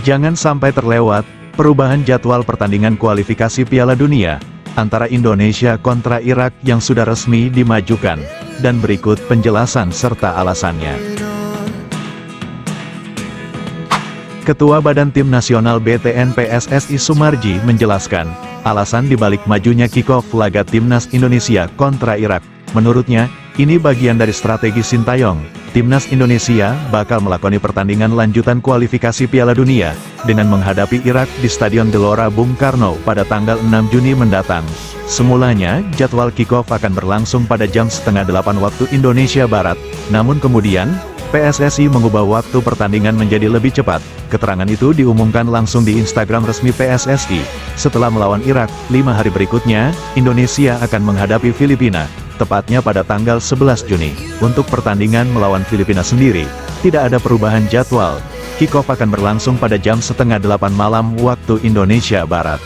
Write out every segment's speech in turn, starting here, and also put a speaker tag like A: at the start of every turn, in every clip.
A: Jangan sampai terlewat, perubahan jadwal pertandingan kualifikasi Piala Dunia antara Indonesia kontra Irak yang sudah resmi dimajukan, dan berikut penjelasan serta alasannya. Ketua Badan Tim Nasional BTN PSSI Sumarji menjelaskan, alasan dibalik majunya kick-off laga Timnas Indonesia kontra Irak. Menurutnya, ini bagian dari strategi Sintayong. Timnas Indonesia bakal melakoni pertandingan lanjutan kualifikasi Piala Dunia dengan menghadapi Irak di Stadion Gelora Bung Karno pada tanggal 6 Juni mendatang. Semulanya, jadwal kick-off akan berlangsung pada jam 7:30 waktu Indonesia Barat. Namun kemudian, PSSI mengubah waktu pertandingan menjadi lebih cepat. Keterangan itu diumumkan langsung di Instagram resmi PSSI. Setelah melawan Irak, 5 hari berikutnya, Indonesia akan menghadapi Filipina, tepatnya pada tanggal 11 Juni. Untuk pertandingan melawan Filipina sendiri, tidak ada perubahan jadwal. Kick-off akan berlangsung pada jam 7:30 malam waktu Indonesia Barat.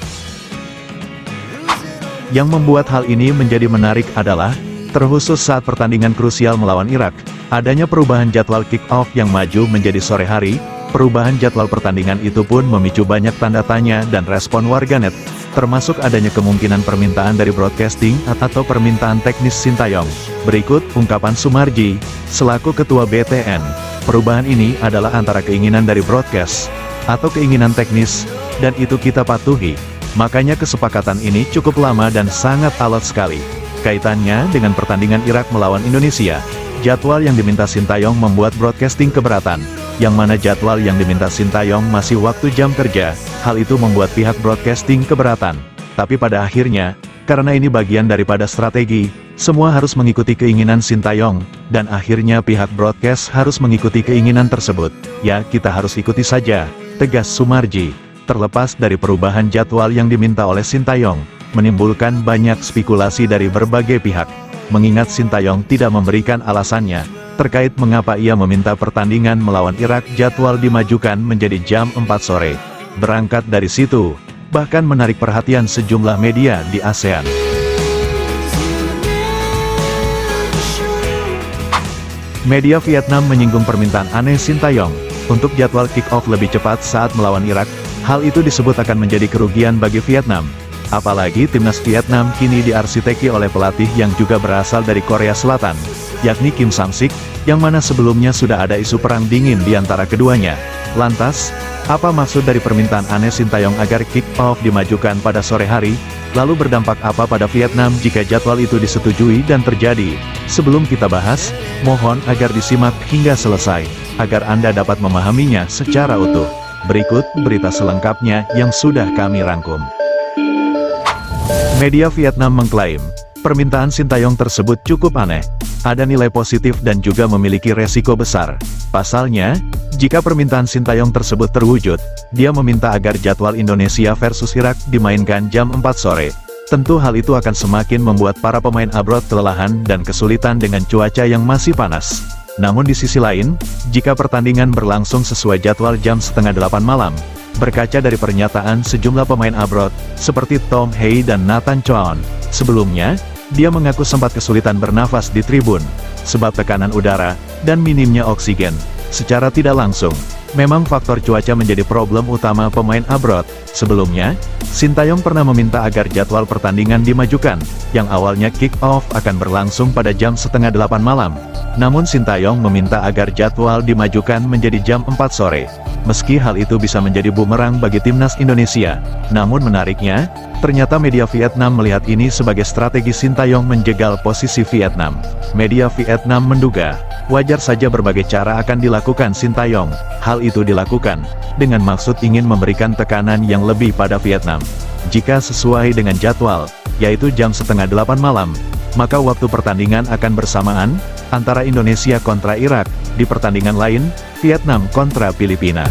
A: Yang membuat hal ini menjadi menarik adalah, terkhusus saat pertandingan krusial melawan Irak, adanya perubahan jadwal kick-off yang maju menjadi sore hari. Perubahan jadwal pertandingan itu pun memicu banyak tanda tanya dan respon warganet, termasuk adanya kemungkinan permintaan dari broadcasting atau permintaan teknis Sintayong. Berikut ungkapan Sumarji, selaku Ketua BTN. Perubahan ini adalah antara keinginan dari broadcast atau keinginan teknis, dan itu kita patuhi. Makanya kesepakatan ini cukup lama dan sangat alot sekali. Kaitannya dengan pertandingan Irak melawan Indonesia, jadwal yang diminta Sintayong membuat broadcasting keberatan, yang mana jadwal yang diminta Sintayong masih waktu jam kerja. Hal itu membuat pihak broadcasting keberatan. Tapi pada akhirnya, karena ini bagian daripada strategi, semua harus mengikuti keinginan Sintayong, dan akhirnya pihak broadcast harus mengikuti keinginan tersebut. Ya, kita harus ikuti saja, tegas Sumarji. Terlepas dari perubahan jadwal yang diminta oleh Sintayong, menimbulkan banyak spekulasi dari berbagai pihak. Mengingat Sintayong tidak memberikan alasannya terkait mengapa ia meminta pertandingan melawan Irak jadwal dimajukan menjadi jam 4 sore. Berangkat dari situ, bahkan menarik perhatian sejumlah media di ASEAN. Media Vietnam menyinggung permintaan aneh Sintayong untuk jadwal kick-off lebih cepat saat melawan Irak. Hal itu disebut akan menjadi kerugian bagi Vietnam. Apalagi timnas Vietnam kini diarsiteki oleh pelatih yang juga berasal dari Korea Selatan, yakni Kim Sang-sik, yang mana sebelumnya sudah ada isu perang dingin di antara keduanya. Lantas, apa maksud dari permintaan aneh Sintayong agar kick-off dimajukan pada sore hari? Lalu berdampak apa pada Vietnam jika jadwal itu disetujui dan terjadi? Sebelum kita bahas, mohon agar disimak hingga selesai, agar Anda dapat memahaminya secara utuh. Berikut berita selengkapnya yang sudah kami rangkum. Media Vietnam mengklaim, permintaan Sintayong tersebut cukup aneh, ada nilai positif dan juga memiliki resiko besar. Pasalnya, jika permintaan Sintayong tersebut terwujud, dia meminta agar jadwal Indonesia versus Irak dimainkan jam 4 sore. Tentu hal itu akan semakin membuat para pemain abroad kelelahan dan kesulitan dengan cuaca yang masih panas. Namun di sisi lain, jika pertandingan berlangsung sesuai jadwal jam 7:30 malam, berkaca dari pernyataan sejumlah pemain abroad, seperti Tom Hay dan Nathan Chown, sebelumnya, dia mengaku sempat kesulitan bernafas di tribun, sebab tekanan udara, dan minimnya oksigen. Secara tidak langsung, memang faktor cuaca menjadi problem utama pemain abroad. Sebelumnya, Sintayong pernah meminta agar jadwal pertandingan dimajukan, yang awalnya kick-off akan berlangsung pada jam 7:30 malam. Namun Sintayong meminta agar jadwal dimajukan menjadi jam 4 sore. Meski hal itu bisa menjadi bumerang bagi timnas Indonesia, namun menariknya, ternyata media Vietnam melihat ini sebagai strategi Sintayong menjegal posisi Vietnam. Media Vietnam menduga, wajar saja berbagai cara akan dilakukan Sintayong. Hal itu dilakukan dengan maksud ingin memberikan tekanan yang lebih pada Vietnam. Jika sesuai dengan jadwal, yaitu jam 7:30 malam, maka waktu pertandingan akan bersamaan antara Indonesia kontra Irak. Di pertandingan lain, Vietnam kontra Filipina.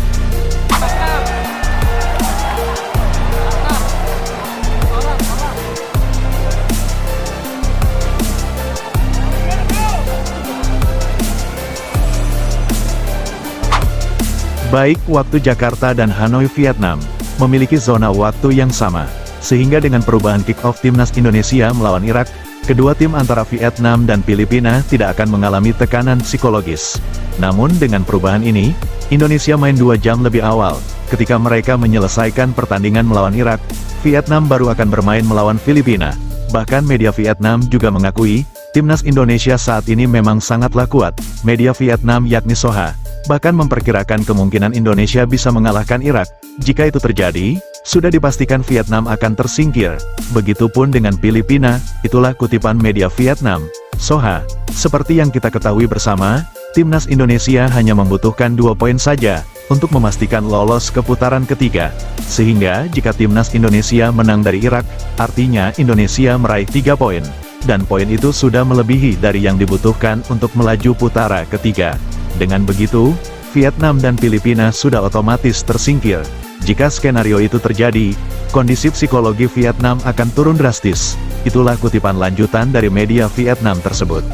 A: Baik waktu Jakarta dan Hanoi Vietnam, memiliki zona waktu yang sama, sehingga dengan perubahan kick-off timnas Indonesia melawan Irak, Kedua tim antara Vietnam dan Filipina tidak akan mengalami tekanan psikologis. Namun dengan perubahan ini, Indonesia main 2 jam lebih awal. Ketika mereka menyelesaikan pertandingan melawan Irak, Vietnam baru akan bermain melawan Filipina. Bahkan media Vietnam juga mengakui, timnas Indonesia saat ini memang sangatlah kuat. Media Vietnam yakni Soha, bahkan memperkirakan kemungkinan Indonesia bisa mengalahkan Irak. Jika itu terjadi, sudah dipastikan Vietnam akan tersingkir. Begitupun dengan Filipina, itulah kutipan media Vietnam, Soha. Seperti yang kita ketahui bersama, timnas Indonesia hanya membutuhkan 2 poin saja, untuk memastikan lolos ke putaran ketiga. Sehingga, jika timnas Indonesia menang dari Irak, artinya Indonesia meraih 3 poin. Dan poin itu sudah melebihi dari yang dibutuhkan untuk melaju putaran ketiga. Dengan begitu, Vietnam dan Filipina sudah otomatis tersingkir. Jika skenario itu terjadi, kondisi psikologi Vietnam akan turun drastis. Itulah kutipan lanjutan dari media Vietnam tersebut.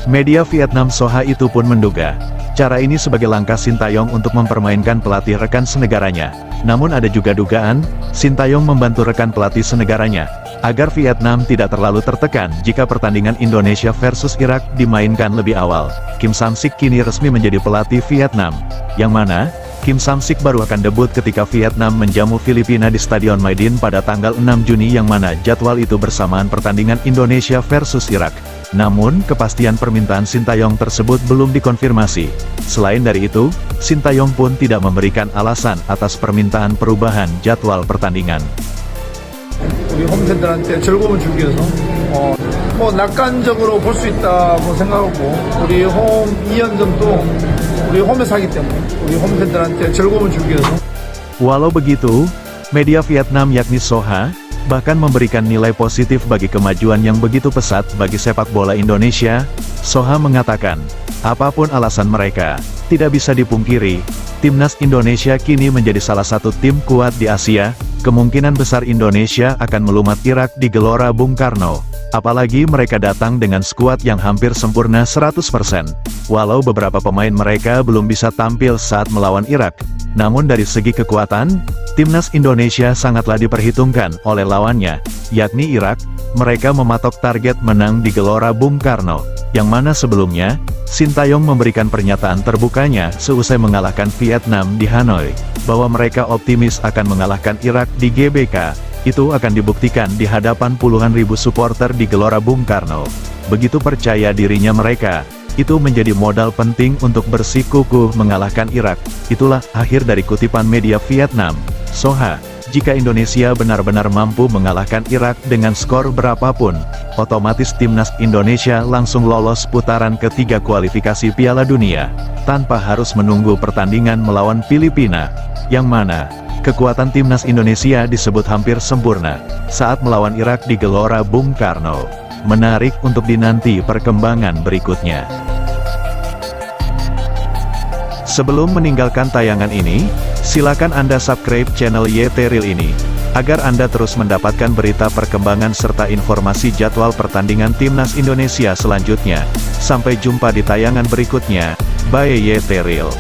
A: Media Vietnam Soha itu pun menduga, cara ini sebagai langkah Sintayong untuk mempermainkan pelatih rekan senegaranya. Namun ada juga dugaan, Sintayong membantu rekan pelatih senegaranya, agar Vietnam tidak terlalu tertekan jika pertandingan Indonesia versus Irak dimainkan lebih awal. Kim Sam-sik kini resmi menjadi pelatih Vietnam, yang mana, Kim Sam-sik baru akan debut ketika Vietnam menjamu Filipina di Stadion Maidin pada tanggal 6 Juni yang mana jadwal itu bersamaan pertandingan Indonesia versus Irak. Namun, kepastian permintaan Sintayong tersebut belum dikonfirmasi. Selain dari itu, Sintayong pun tidak memberikan alasan atas permintaan perubahan jadwal pertandingan.
B: 우리 홈팬들한테 즐거움을 주기 위해서 낙관적으로 볼 수 있다고 생각하고 우리 홈 2연전도 우리 홈에서 하기 때문에 우리 홈팬들한테 즐거움을 주기 위해서.
A: Walau begitu, media Vietnam yakni Soha bahkan memberikan nilai positif bagi kemajuan yang begitu pesat bagi sepak bola Indonesia. Soha mengatakan, apapun alasan mereka, tidak bisa dipungkiri, timnas Indonesia kini menjadi salah satu tim kuat di Asia. Kemungkinan besar Indonesia akan melumat Irak di Gelora Bung Karno. Apalagi mereka datang dengan skuad yang hampir sempurna 100%. Walau beberapa pemain mereka belum bisa tampil saat melawan Irak, namun dari segi kekuatan, timnas Indonesia sangatlah diperhitungkan oleh lawannya, yakni Irak. Mereka mematok target menang di Gelora Bung Karno, yang mana sebelumnya, Sintayong memberikan pernyataan terbukanya seusai mengalahkan Vietnam di Hanoi, bahwa mereka optimis akan mengalahkan Irak di GBK. Itu akan dibuktikan di hadapan puluhan ribu supporter di Gelora Bung Karno. Begitu percaya dirinya mereka, itu menjadi modal penting untuk bersikukuh mengalahkan Irak. Itulah akhir dari kutipan media Vietnam, Soha. Jika Indonesia benar-benar mampu mengalahkan Irak dengan skor berapapun, otomatis timnas Indonesia langsung lolos putaran ketiga kualifikasi Piala Dunia, tanpa harus menunggu pertandingan melawan Filipina, yang mana kekuatan timnas Indonesia disebut hampir sempurna saat melawan Irak di Gelora Bung Karno. Menarik untuk dinanti perkembangan berikutnya. Sebelum meninggalkan tayangan ini, silakan Anda subscribe channel YT Real ini, agar Anda terus mendapatkan berita perkembangan serta informasi jadwal pertandingan timnas Indonesia selanjutnya. Sampai jumpa di tayangan berikutnya. Bye YT Real.